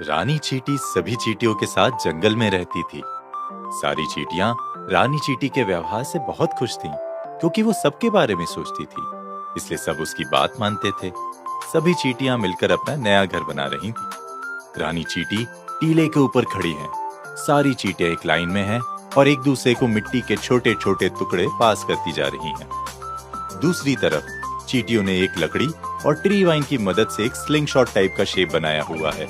रानी चींटी सभी चींटियों के साथ जंगल में रहती थी। सारी चींटियां रानी चींटी के व्यवहार से बहुत खुश थीं, क्योंकि वो सबके बारे में सोचती थी, इसलिए सब उसकी बात मानते थे। सभी चींटियां मिलकर अपना नया घर बना रही थी। रानी चींटी टीले के ऊपर खड़ी है। सारी चींटियां एक लाइन में हैं और एक दूसरे को मिट्टी के छोटे छोटे टुकड़े पास करती जा रही हैं। दूसरी तरफ चींटियों ने एक लकड़ी और ट्री वाइन की मदद से एक स्लिंग शॉट टाइप का शेप बनाया हुआ है,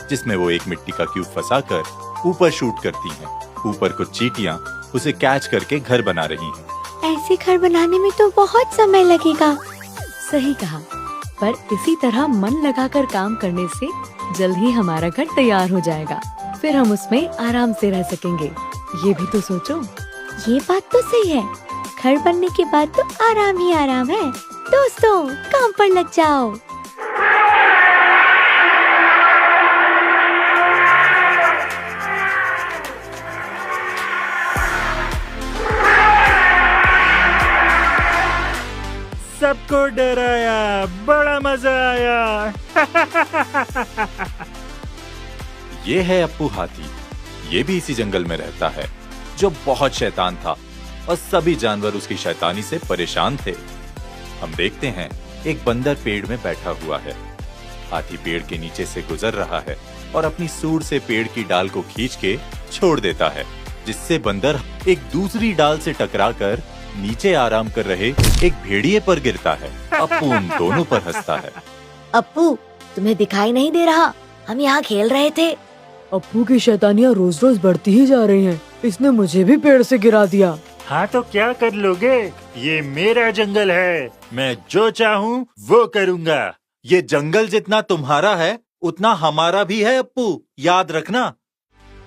जिसमें वो एक मिट्टी का क्यूब फंसाकर ऊपर शूट करती हैं। ऊपर कुछ चींटियां उसे कैच करके घर बना रही हैं। ऐसे घर बनाने में तो बहुत समय लगेगा। सही कहा, पर इसी तरह मन लगाकर काम करने से जल्द ही हमारा घर तैयार हो जाएगा। फिर हम उसमें आराम से रह सकेंगे। ये भी तो सोचो। ये बात तो सही है। घर बनने के बाद तो आराम ही आराम है। दोस्तों, काम पर लग जाओ। सबको डराया, बड़ा मजा आया। ये है अप्पू हाथी। ये भी इसी जंगल में रहता है, जो बहुत शैतान था और सभी जानवर उसकी शैतानी से परेशान थे। हम देखते हैं एक बंदर पेड़ में बैठा हुआ है। हाथी पेड़ के नीचे से गुजर रहा है और अपनी सूंड से पेड़ की डाल को खींच के छोड़ देता है, जिससे बंदर एक दूसरी डाल से टकराकर नीचे आराम कर रहे एक भेड़िए पर गिरता है। अप्पू उन दोनों पर हंसता है। अप्पू, तुम्हें दिखाई नहीं दे रहा? हम यहाँ खेल रहे थे। अप्पू की शैतानियाँ रोज रोज बढ़ती ही जा रही हैं। इसने मुझे भी पेड़ से गिरा दिया। हाँ तो क्या कर लोगे? ये मेरा जंगल है, मैं जो चाहूँ वो करूँगा। ये जंगल जितना तुम्हारा है उतना हमारा भी है अप्पू, याद रखना।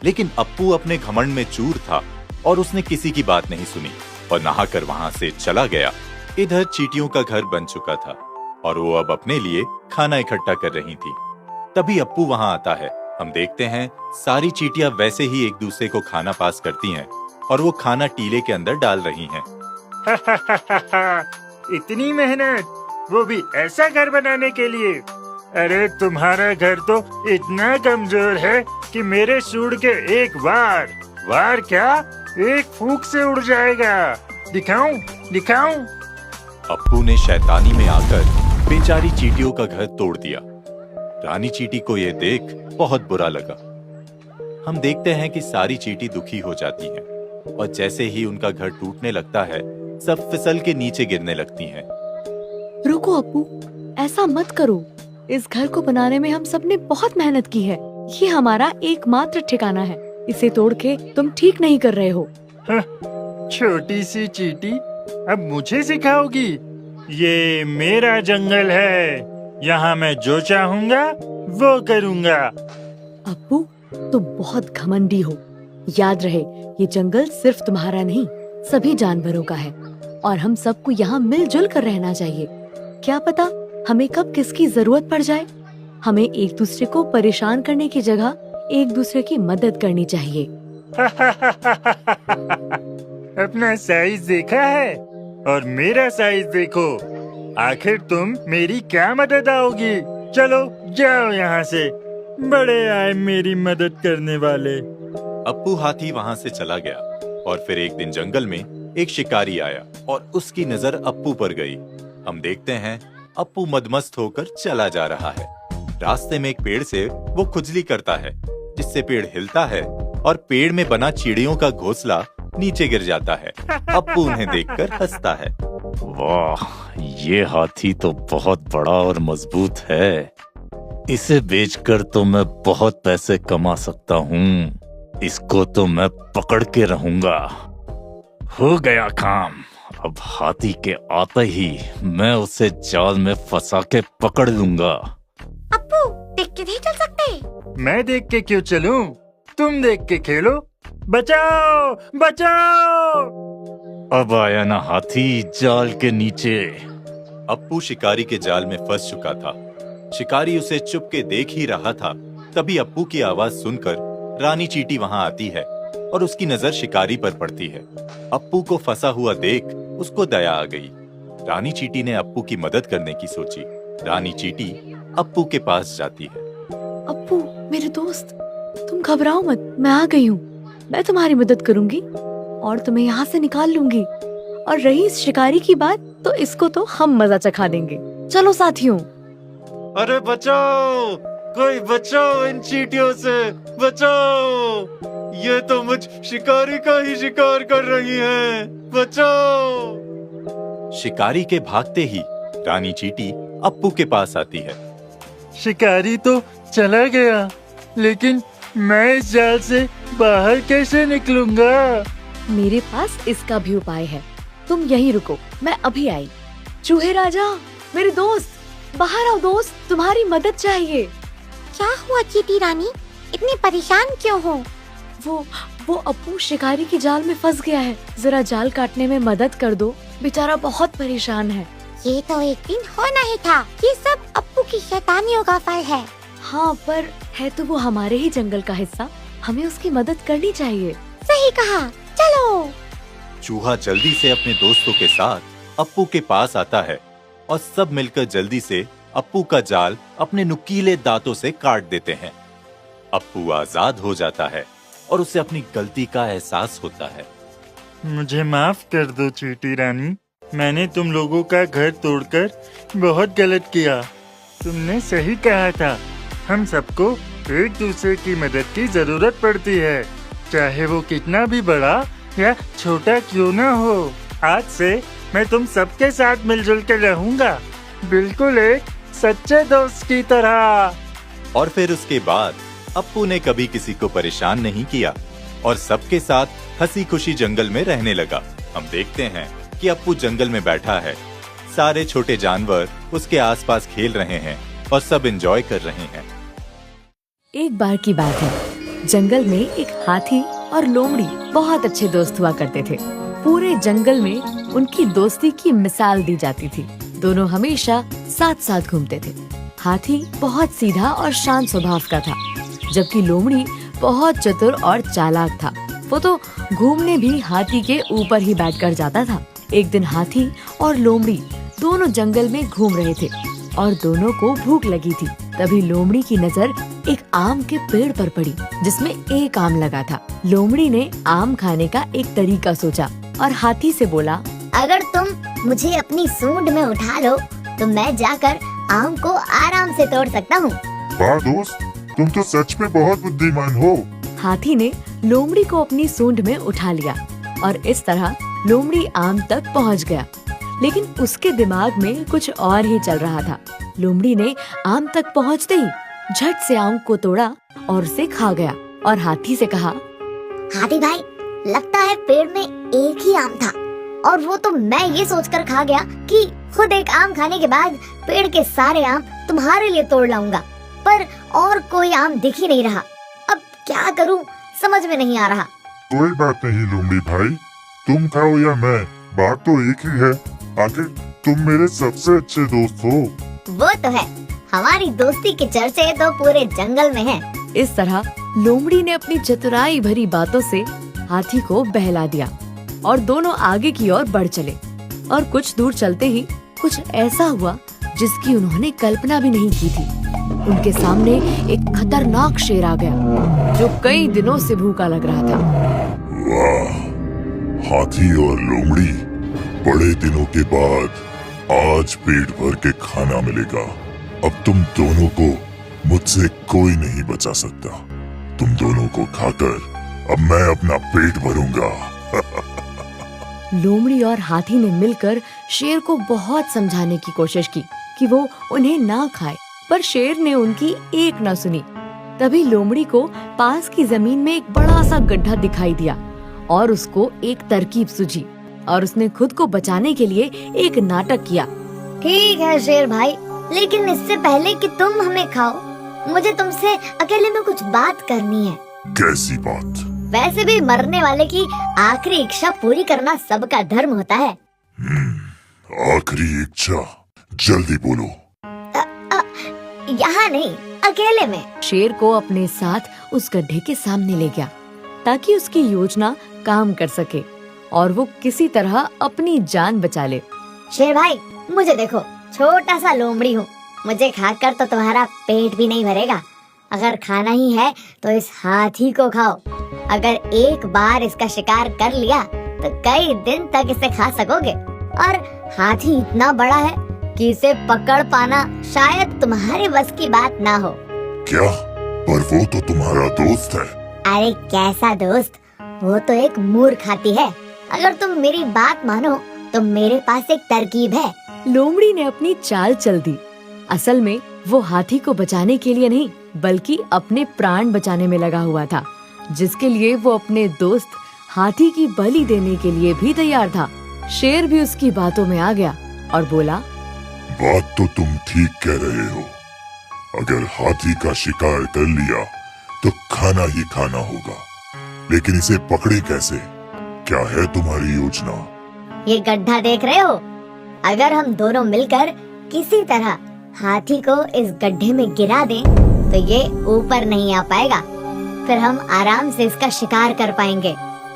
लेकिन अप्पू अपने घमंड में चूर था और उसने किसी की बात नहीं सुनी और नहाकर वहाँ से चला गया। इधर चींटियों का घर बन चुका था और वो अब अपने लिए खाना इकट्ठा कर रही थी। तभी अप्पू वहाँ आता है। हम देखते हैं सारी चींटियां वैसे ही एक दूसरे को खाना पास करती हैं और वो खाना टीले के अंदर डाल रही हैं। इतनी मेहनत, वो भी ऐसा घर बनाने के लिए? अरे तुम्हारा घर तो इतना कमजोर है कि मेरे सूंड के एक वार क्या, एक फूंक से उड़ जाएगा। दिखाऊं? अप्पू ने शैतानी में आकर बेचारी चींटियों का घर तोड़ दिया। रानी चींटी को ये देख बहुत बुरा लगा। हम देखते हैं कि सारी चींटी दुखी हो जाती हैं और जैसे ही उनका घर टूटने लगता है, सब फिसल के नीचे गिरने लगती हैं। रुको अप्पू, ऐसा मत करो। इस घर को बनाने में हम सबने बहुत मेहनत की है। ये हमारा एकमात्र ठिकाना है। इसे तोड़ के तुम ठीक नहीं कर रहे हो। छोटी सी चींटी, अब मुझे सिखाओगी? ये मेरा जंगल है, यहाँ मैं जो चाहूँगा वो करूँगा। अप्पू, तुम बहुत घमंडी हो। याद रहे, ये जंगल सिर्फ तुम्हारा नहीं, सभी जानवरों का है और हम सबको यहाँ मिलजुल कर रहना चाहिए। क्या पता हमें कब किसकी जरूरत पड़ जाए। हमें एक दूसरे को परेशान करने की जगह एक दूसरे की मदद करनी चाहिए। अपना साइज देखा है और मेरा साइज देखो। आखिर तुम मेरी क्या मदद आओगी? चलो जाओ यहाँ से। बड़े आए मेरी मदद करने वाले। अप्पू हाथी वहाँ से चला गया और फिर एक दिन जंगल में एक शिकारी आया और उसकी नजर अप्पू पर गई। हम देखते हैं अप्पू मदमस्त होकर चला जा रहा है। रास्ते में एक पेड़ से वो खुजली करता है, जिससे पेड़ हिलता है और पेड़ में बना चिड़ियों का घोंसला नीचे गिर जाता है। अप्पू उन्हें देखकर हंसता है। वाह, ये हाथी तो बहुत बड़ा और मजबूत है। इसे बेचकर तो मैं बहुत पैसे कमा सकता हूँ। इसको तो मैं पकड़ के रहूंगा। हो गया काम। अब हाथी के आते ही मैं उसे जाल में फंसा के पकड़ लूंगा। अप्पू, देख के नहीं चल सकते? मैं देख के क्यों चलूं? तुम देख के खेलो। बचाओ, बचाओ! अब आया ना हाथी जाल के नीचे। अप्पू शिकारी के जाल में फंस चुका था। शिकारी उसे चुप के देख ही रहा था। तभी अप्पू की आवाज सुनकर रानी चींटी वहां आती है और उसकी नजर शिकारी पर पड़ती है। अप्पू को फंसा हुआ देख उसको दया आ गई। रानी चींटी ने अप्पू की मदद करने की सोची। रानी चींटी अप्पू के पास जाती है। अप्पू, मेरे दोस्त, तुम घबराओ मत, मैं आ गई हूँ। मैं तुम्हारी मदद करूंगी और तुम्हें यहाँ से निकाल लूंगी। और रही इस शिकारी की बात, तो इसको तो हम मजा चखा देंगे। चलो साथियों। अरे बचाओ, कोई बचाओ इन चींटियों से, बचाओ। ये तो मुझ शिकारी का ही शिकार कर रही हैं, बचाओ। शिकारी के भागते ही रानी चींटी अप्पू के पास आती है। शिकारी तो चला गया, लेकिन मैं इस जाल से बाहर कैसे निकलूंगा? मेरे पास इसका भी उपाय है, तुम यहीं रुको, मैं अभी आई। चूहे राजा, मेरे दोस्त, बाहर आओ दोस्त, तुम्हारी मदद चाहिए। क्या हुआ चींटी रानी, इतनी परेशान क्यों हो? वो अप्पू शिकारी की जाल में फंस गया है, जरा जाल काटने में मदद कर दो, बेचारा बहुत परेशान है। ये तो एक दिन होना ही था, ये सब अप्पू की शैतानियों का फल है। हाँ, पर है तो वो हमारे ही जंगल का हिस्सा, हमें उसकी मदद करनी चाहिए। सही कहा, चलो। चूहा जल्दी से अपने दोस्तों के साथ अप्पू के पास आता है और सब मिलकर जल्दी से अप्पू का जाल अपने नुकीले दांतों से काट देते हैं। अप्पू आजाद हो जाता है और उसे अपनी गलती का एहसास होता है। मुझे माफ कर दो चींटी रानी, मैंने तुम लोगों का घर तोड़कर बहुत गलत किया। तुमने सही कहा था, हम सबको एक दूसरे की मदद की जरूरत पड़ती है, चाहे वो कितना भी बड़ा या छोटा क्यों ना हो। आज से मैं तुम सबके साथ मिलजुल कर रहूंगा, बिल्कुल एक सच्चे दोस्त की तरह। और फिर उसके बाद अप्पू ने कभी किसी को परेशान नहीं किया और सबके साथ हंसी खुशी जंगल में रहने लगा। हम देखते हैं कि अप्पू जंगल में बैठा है, सारे छोटे जानवर उसके आसपास खेल रहे हैं और सब एंजॉय कर रहे हैं। एक बार की बात है, जंगल में एक हाथी और लोमड़ी बहुत अच्छे दोस्त हुआ करते थे। पूरे जंगल में उनकी दोस्ती की मिसाल दी जाती थी। दोनों हमेशा साथ साथ घूमते थे। हाथी बहुत सीधा और शांत स्वभाव का था, जबकि लोमड़ी बहुत चतुर और चालाक था। वो तो घूमने भी हाथी के ऊपर ही बैठकर जाता था। एक दिन हाथी और लोमड़ी दोनों जंगल में घूम रहे थे और दोनों को भूख लगी थी। तभी लोमड़ी की नजर एक आम के पेड़ पर पड़ी, जिसमें एक आम लगा था। लोमड़ी ने आम खाने का एक तरीका सोचा और हाथी से बोला, अगर तुम मुझे अपनी सूंड में उठा लो तो मैं जाकर आम को आराम से तोड़ सकता हूँ। वाह दोस्त, तुम तो सच में बहुत बुद्धिमान हो। हाथी ने लोमड़ी को अपनी सूंड में उठा लिया और इस तरह लोमड़ी आम तक पहुँच गया। लेकिन उसके दिमाग में कुछ और ही चल रहा था। लोमड़ी ने आम तक पहुँचते ही झट से आम को तोड़ा और उसे खा गया और हाथी से कहा, हाथी भाई, लगता है पेड़ में एक ही आम था और वो तो मैं ये सोचकर खा गया कि खुद एक आम खाने के बाद पेड़ के सारे आम तुम्हारे लिए तोड़ लाऊंगा, पर और कोई आम दिख ही नहीं रहा। अब क्या करूं, समझ में नहीं आ रहा। कोई बात नहीं लोमड़ी भाई, तुम खाओ या मैं, बात तो एक ही है। आखिर तुम मेरे सबसे अच्छे दोस्त हो। वो तो है, हमारी दोस्ती के चर्चे तो पूरे जंगल में हैं। इस तरह लोमड़ी ने अपनी चतुराई भरी बातों से हाथी को बहला दिया और दोनों आगे की ओर बढ़ चले। और कुछ दूर चलते ही कुछ ऐसा हुआ जिसकी उन्होंने कल्पना भी नहीं की थी। उनके सामने एक खतरनाक शेर आ गया जो कई दिनों से भूखा लग रहा था। वाह, हाथी और लोमड़ी, बड़े दिनों के बाद आज पेट भर के खाना मिलेगा। अब तुम दोनों को मुझसे कोई नहीं बचा सकता। तुम दोनों को खाकर अब मैं अपना पेट भरूंगा। लोमड़ी और हाथी ने मिलकर शेर को बहुत समझाने की कोशिश की कि वो उन्हें ना खाए, पर शेर ने उनकी एक न सुनी। तभी लोमड़ी को पास की जमीन में एक बड़ा सा गड्ढा दिखाई दिया और उसको एक तरकीब सूझी और उसने खुद को बचाने के लिए एक नाटक किया। ठीक है शेर भाई, लेकिन इससे पहले कि तुम हमें खाओ, मुझे तुमसे अकेले में कुछ बात करनी है। कैसी बात? वैसे भी मरने वाले की आखिरी इच्छा पूरी करना सबका धर्म होता है। आखिरी इच्छा, जल्दी बोलो। यहाँ नहीं, अकेले में। शेर को अपने साथ उस गड्ढे के सामने ले गया ताकि उसकी योजना काम कर सके और वो किसी तरह अपनी जान बचा ले। शेर भाई, मुझे देखो, छोटा सा लोमड़ी हूँ, मुझे खाकर तो तुम्हारा पेट भी नहीं भरेगा, अगर खाना ही है तो इस हाथी को खाओ। अगर एक बार इसका शिकार कर लिया तो कई दिन तक इसे खा सकोगे। और हाथी इतना बड़ा है कि इसे पकड़ पाना शायद तुम्हारे बस की बात ना हो। क्या? पर वो तो तुम्हारा दोस्त है। अरे कैसा दोस्त, वो तो एक मूर्ख हाथी है। अगर तुम मेरी बात मानो तो मेरे पास एक तरकीब है। लोमड़ी ने अपनी चाल चल दी। असल में वो हाथी को बचाने के लिए नहीं बल्कि अपने प्राण बचाने में लगा हुआ था, जिसके लिए वो अपने दोस्त हाथी की बलि देने के लिए भी तैयार था। शेर भी उसकी बातों में आ गया और बोला, बात तो तुम ठीक कह रहे हो। अगर हाथी का शिकार कर लिया तो खाना ही खाना होगा, लेकिन इसे पकड़े कैसे? क्या है तुम्हारी योजना? ये गड्ढा देख रहे हो? अगर हम दोनों मिलकर किसी तरह हाथी को इस गड्ढे में गिरा दें तो ये ऊपर नहीं आ पाएगा। फिर हम आराम से इसका शिकार कर पाएंगे।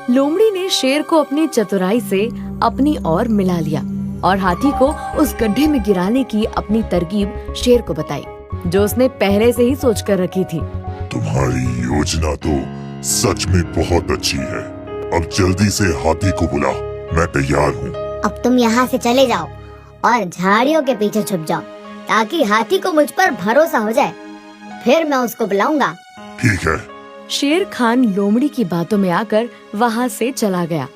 लोमड़ी ने शेर को अपनी चतुराई से अपनी ओर मिला लिया और हाथी को उस गड्ढे में गिराने की अपनी तरकीब शेर को बताई, जो उसने पहले से ही सोच कर रखी थी। तुम्हारी योजना तो सच में बहुत अच्छी है। अब जल्दी से हाथी को बुला, मैं तैयार हूँ। अब तुम यहाँ से चले जाओ और झाड़ियों के पीछे छुप जाओ ताकि हाथी को मुझ पर भरोसा हो जाए। फिर मैं उसको बुलाऊंगा। ठीक है। शेर खान लोमड़ी की बातों में आकर वहाँ से चला गया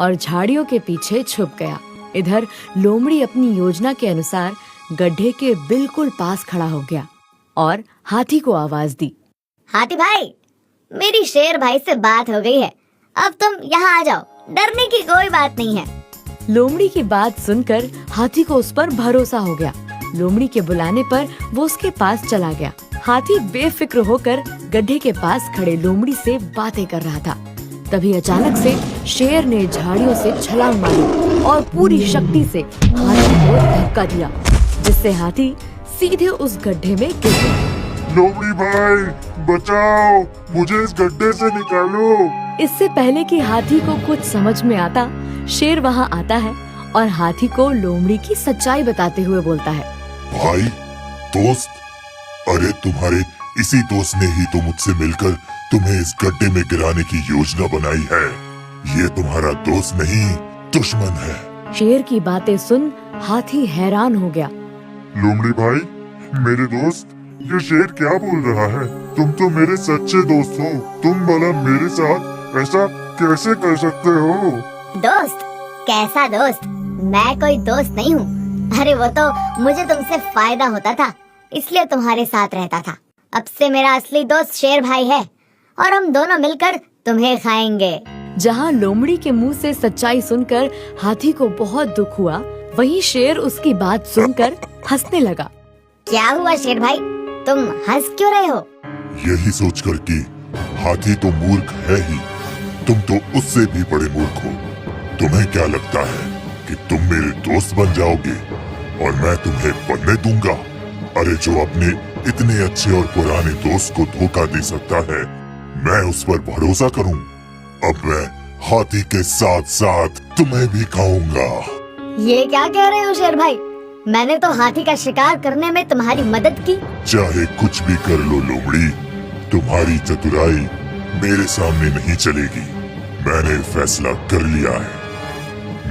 और झाड़ियों के पीछे छुप गया। इधर लोमड़ी अपनी योजना के अनुसार गड्ढे के बिल्कुल पास खड़ा हो गया और हाथी को आवाज दी, हाथी भाई, मेरी शेर भाई से बात हो गई है। अब तुम यहाँ आ जाओ, डरने की कोई बात नहीं है। लोमड़ी की बात सुनकर हाथी को उस पर भरोसा हो गया। लोमड़ी के बुलाने पर वो उसके पास चला गया। हाथी बेफिक्र होकर गड्ढे के पास खड़े लोमड़ी से बातें कर रहा था। तभी अचानक से शेर ने झाड़ियों से छलांग मारी और पूरी शक्ति से हाथी को धक्का दिया, जिससे हाथी सीधे उस गड्ढे में गिर गया। लोमड़ी भाई बचाओ, मुझे इस गड्ढे से निकालो। इससे पहले कि हाथी को कुछ समझ में आता, शेर वहाँ आता है और हाथी को लोमड़ी की सच्चाई बताते हुए बोलता है, भाई, दोस्त, अरे तुम्हारे इसी दोस्त ने ही तो मुझसे मिलकर तुम्हें इस गड्ढे में गिराने की योजना बनाई है। ये तुम्हारा दोस्त नहीं, दुश्मन है। शेर की बातें सुन हाथी हैरान हो गया। लोमड़ी भाई, मेरे दोस्त, ये शेर क्या बोल रहा है? तुम तो मेरे सच्चे दोस्त हो। तुम भला मेरे साथ ऐसा कैसे कर सकते हो? दोस्त? कैसा दोस्त? मैं कोई दोस्त नहीं हूँ। अरे वो तो मुझे तुमसे फायदा होता था, इसलिए तुम्हारे साथ रहता था। अब से मेरा असली दोस्त शेर भाई है और हम दोनों मिलकर तुम्हें खाएंगे। जहाँ लोमड़ी के मुंह से सच्चाई सुनकर हाथी को बहुत दुख हुआ, वहीं शेर उसकी बात सुनकर हंसने लगा। क्या हुआ शेर भाई, तुम हंस क्यों रहे हो? यही सोचकर कि हाथी तो मूर्ख है ही, तुम तो उससे भी बड़े मूर्ख हो। तुम्हें क्या लगता है कि तुम मेरे दोस्त बन जाओगे और मैं तुम्हें बनने दूंगा? अरे जो अपने इतने अच्छे और पुराने दोस्त को धोखा दे सकता है, मैं उस पर भरोसा करूं? अब मैं हाथी के साथ साथ तुम्हें भी खाऊंगा। ये क्या कह रहे हो शेर भाई? मैंने तो हाथी का शिकार करने में तुम्हारी मदद की। चाहे कुछ भी कर लो लोमड़ी, तुम्हारी चतुराई मेरे सामने नहीं चलेगी। मैंने फैसला कर लिया है,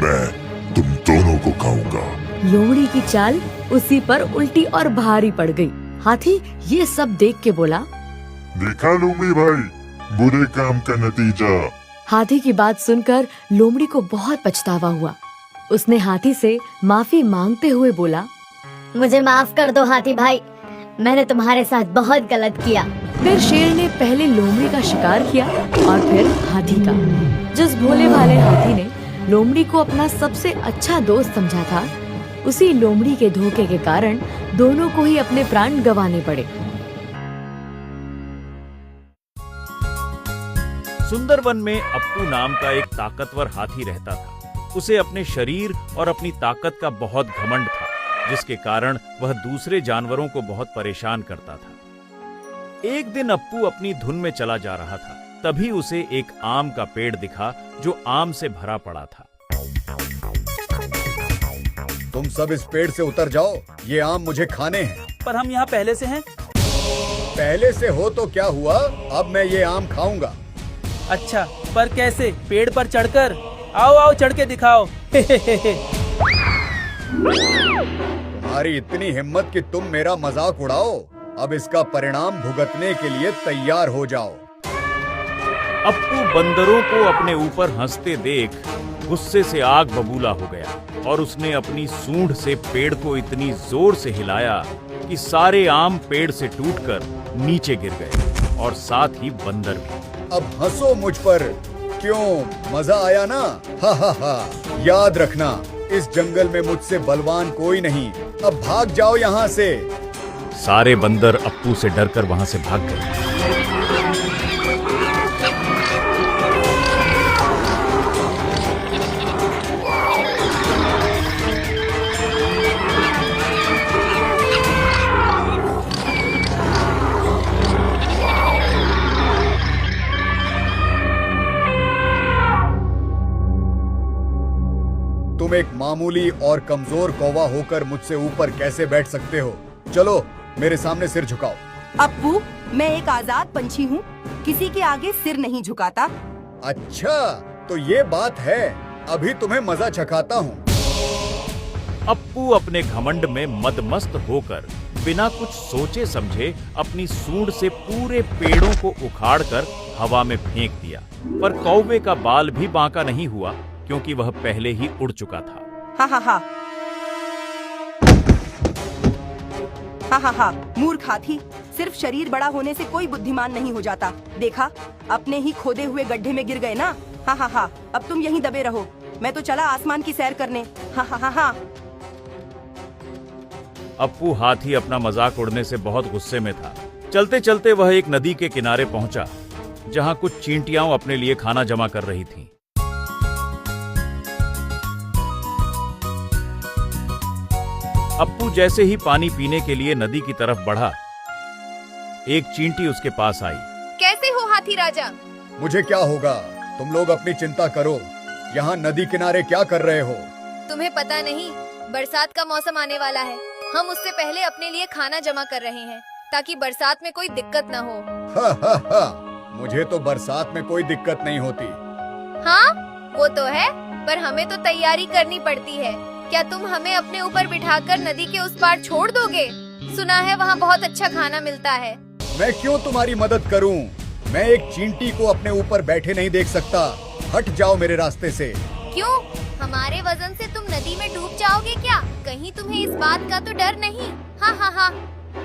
मैं तुम दोनों को खाऊंगा। लोमड़ी की चाल उसी पर उल्टी और भारी पड़ गई। हाथी ये सब देख के बोला, देखा लोमड़ी भाई, बुरे काम का नतीजा। हाथी की बात सुनकर लोमड़ी को बहुत पछतावा हुआ। उसने हाथी से माफी मांगते हुए बोला, मुझे माफ कर दो हाथी भाई, मैंने तुम्हारे साथ बहुत गलत किया। फिर शेर ने पहले लोमड़ी का शिकार किया और फिर हाथी का। जिस भोले भाले हाथी ने लोमड़ी को अपना सबसे अच्छा दोस्त समझा था, उसी लोमड़ी के धोखे के कारण दोनों को ही अपने प्राण गंवाने पड़े। सुंदरवन में अप्पू नाम का एक ताकतवर हाथी रहता था। उसे अपने शरीर और अपनी ताकत का बहुत घमंड था, जिसके कारण वह दूसरे जानवरों को बहुत परेशान करता था। एक दिन अप्पू अपनी धुन में चला जा रहा था, तभी उसे एक आम का पेड़ दिखा जो आम से भरा पड़ा था। तुम सब इस पेड़ से उतर जाओ, ये आम मुझे खाने हैं। पर हम यहाँ पहले से हैं। पहले से हो तो क्या हुआ, अब मैं ये आम खाऊंगा। अच्छा, पर कैसे? पेड़ पर चढ़कर? आओ आओ, चढ़ के दिखाओ। तुम्हारी इतनी हिम्मत कि तुम मेरा मजाक उड़ाओ। अब इसका परिणाम भुगतने के लिए तैयार हो जाओ। अप्पू बंदरों को अपने ऊपर हंसते देख गुस्से से आग बबूला हो गया और उसने अपनी सूंड से पेड़ को इतनी जोर से हिलाया कि सारे आम पेड़ से टूटकर नीचे गिर गए और साथ ही बंदर भी। अब हंसो मुझ पर, क्यों? मजा आया ना? हा हा हा। याद रखना, इस जंगल में मुझसे बलवान कोई नहीं। अब भाग जाओ यहाँ से। सारे बंदर अप्पू से डरकर वहां से भाग गए। तुम एक मामूली और कमजोर कौवा होकर मुझसे ऊपर कैसे बैठ सकते हो? चलो मेरे सामने सिर झुकाओ। अप्पू, मैं एक आजाद पंछी हूँ, किसी के आगे सिर नहीं झुकाता। अच्छा, तो ये बात है। अभी तुम्हें मजा चखाता हूँ। अप्पू अपने घमंड में मदमस्त होकर बिना कुछ सोचे समझे अपनी सूंड से पूरे पेड़ों को उखाड़कर हवा में फेंक दिया, पर कौवे का बाल भी बांका नहीं हुआ क्योंकि वह पहले ही उड़ चुका था। हा हा हा। हा हा हा, मूर्ख हाथी, सिर्फ शरीर बड़ा होने से कोई बुद्धिमान नहीं हो जाता। देखा, अपने ही खोदे हुए गड्ढे में गिर गए ना। हा हा हा, अब तुम यहीं दबे रहो, मैं तो चला आसमान की सैर करने। हा हा हा हा। अप्पू हाथी अपना मजाक उड़ने से बहुत गुस्से में था। चलते चलते वह एक नदी के किनारे पहुंचा जहां कुछ चींटियां अपने लिए खाना जमा कर रही थीं। अप्पू जैसे ही पानी पीने के लिए नदी की तरफ बढ़ा, एक चींटी उसके पास आई। कैसे हो हाथी राजा? मुझे क्या होगा, तुम लोग अपनी चिंता करो। यहाँ नदी किनारे क्या कर रहे हो? तुम्हें पता नहीं, बरसात का मौसम आने वाला है। हम उससे पहले अपने लिए खाना जमा कर रहे हैं ताकि बरसात में कोई दिक्कत न हो। हा हा हा, मुझे तो बरसात में कोई दिक्कत नहीं होती। हाँ, वो तो है, पर हमें तो तैयारी करनी पड़ती है। क्या तुम हमें अपने ऊपर बिठाकर नदी के उस पार छोड़ दोगे? सुना है वहाँ बहुत अच्छा खाना मिलता है। मैं क्यों तुम्हारी मदद करूं? मैं एक चींटी को अपने ऊपर बैठे नहीं देख सकता। हट जाओ मेरे रास्ते से। क्यों? हमारे वजन से तुम नदी में डूब जाओगे क्या? कहीं तुम्हें इस बात का तो डर नहीं? हाँ हाँ हाँ।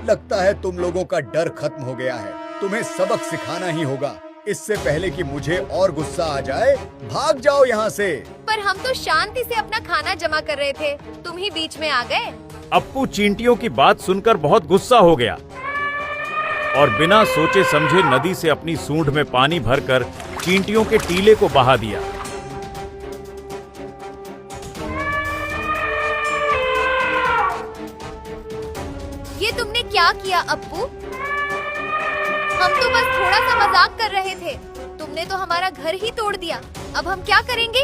लगता है तुम लोगों का डर खत्म हो गया है। तुम्हें सबक सिखाना ही होगा। इससे पहले कि मुझे और गुस्सा आ जाए, भाग जाओ यहाँ से। पर हम तो शांति से अपना खाना जमा कर रहे थे, तुम ही बीच में आ गए। अप्पू चींटियों की बात सुनकर बहुत गुस्सा हो गया और बिना सोचे समझे नदी से अपनी सूंड में पानी भरकर चींटियों के टीले को बहा दिया। ये तुमने क्या किया अप्पू? हम तो बस थोड़ा सा मजाक कर रहे थे, तुमने तो हमारा घर ही तोड़ दिया। अब हम क्या करेंगे?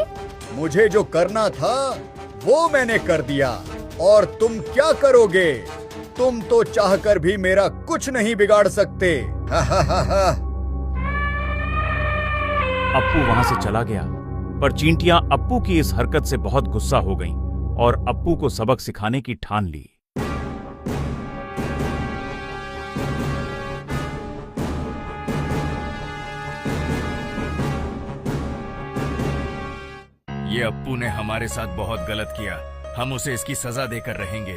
मुझे जो करना था वो मैंने कर दिया, और तुम क्या करोगे? तुम तो चाहकर भी मेरा कुछ नहीं बिगाड़ सकते। हा हा हा हा। अप्पू वहां से चला गया, पर चींटियां अप्पू की इस हरकत से बहुत गुस्सा हो गईं और अप्पू को सबक सिखाने की ठान ली। ये अप्पू ने हमारे साथ बहुत गलत किया, हम उसे इसकी सजा देकर रहेंगे।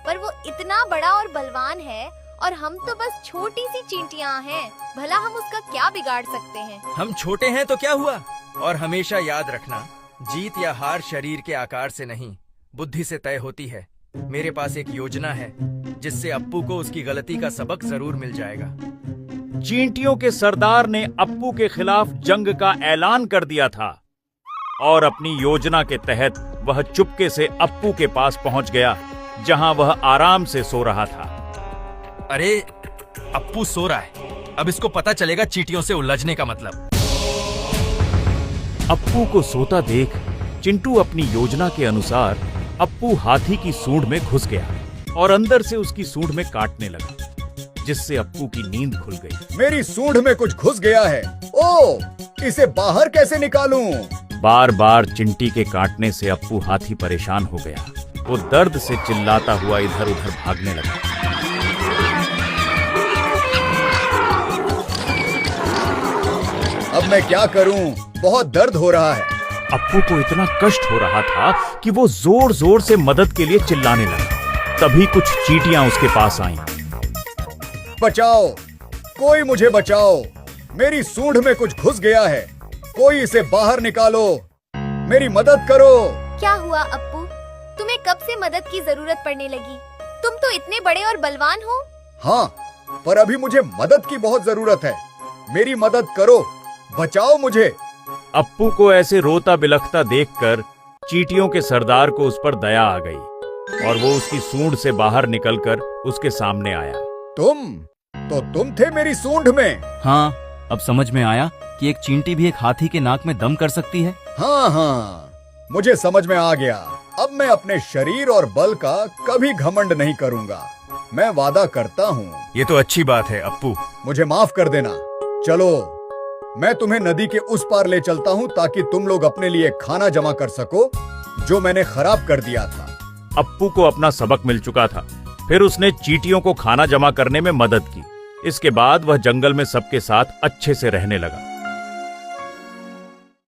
पर वो इतना बड़ा और बलवान है और हम तो बस छोटी सी चींटियां हैं, भला हम उसका क्या बिगाड़ सकते हैं? हम छोटे हैं तो क्या हुआ? और हमेशा याद रखना, जीत या हार शरीर के आकार से नहीं, बुद्धि से तय होती है। मेरे पास एक योजना है जिससे अप्पू को उसकी गलती का सबक जरूर मिल जाएगा। चींटियों के सरदार ने अप्पू के खिलाफ जंग का ऐलान कर दिया था और अपनी योजना के तहत वह चुपके से अप्पू के पास पहुंच गया जहां वह आराम से सो रहा था। अरे, अप्पू सो रहा है, अब इसको पता चलेगा चींटियों से उलझने का मतलब। अप्पू को सोता देख चिंटू अपनी योजना के अनुसार अप्पू हाथी की सूंड में घुस गया और अंदर से उसकी सूंड में काटने लगा। जिससे अप्पू की नींद खुल गई। मेरी सूंड में कुछ घुस गया है। ओ, इसे बाहर कैसे निकालूं? बार बार चिंटी के काटने से अप्पू हाथी परेशान हो गया। वो दर्द से चिल्लाता हुआ इधर उधर भागने लगा। अब मैं क्या करूं? बहुत दर्द हो रहा है। अप्पू को इतना कष्ट हो रहा था कि वो जोर जोर से मदद के लिए चिल्लाने लगा। तभी कुछ चींटियां उसके पास आईं। बचाओ, कोई मुझे बचाओ, मेरी सूंड में कुछ घुस गया है, कोई इसे बाहर निकालो, मेरी मदद करो। क्या हुआ अप्पू? तुम्हें कब से मदद की जरूरत पड़ने लगी? तुम तो इतने बड़े और बलवान हो। हाँ, पर अभी मुझे मदद की बहुत जरूरत है। मेरी मदद करो, बचाओ मुझे। अप्पू को ऐसे रोता बिलखता देखकर चींटियों के सरदार को उस पर दया आ गई और वो उसकी सूंड से बाहर निकलकर उसके सामने आया। तुम थे मेरी सूंड में। हाँ, अब समझ में आया कि एक चींटी भी एक हाथी के नाक में दम कर सकती है। हाँ, मुझे समझ में आ गया। अब मैं अपने शरीर और बल का कभी घमंड नहीं करूँगा। मैं वादा करता हूँ। ये तो अच्छी बात है अप्पू। मुझे माफ कर देना। चलो, मैं तुम्हें नदी के उस पार ले चलता हूँ ताकि तुम लोग अपने लिए खाना जमा कर सको जो मैंने खराब कर दिया था। अप्पू को अपना सबक मिल चुका था। फिर उसने चींटियों को खाना जमा करने में मदद की। इसके बाद वह जंगल में सबके साथ अच्छे से रहने लगा।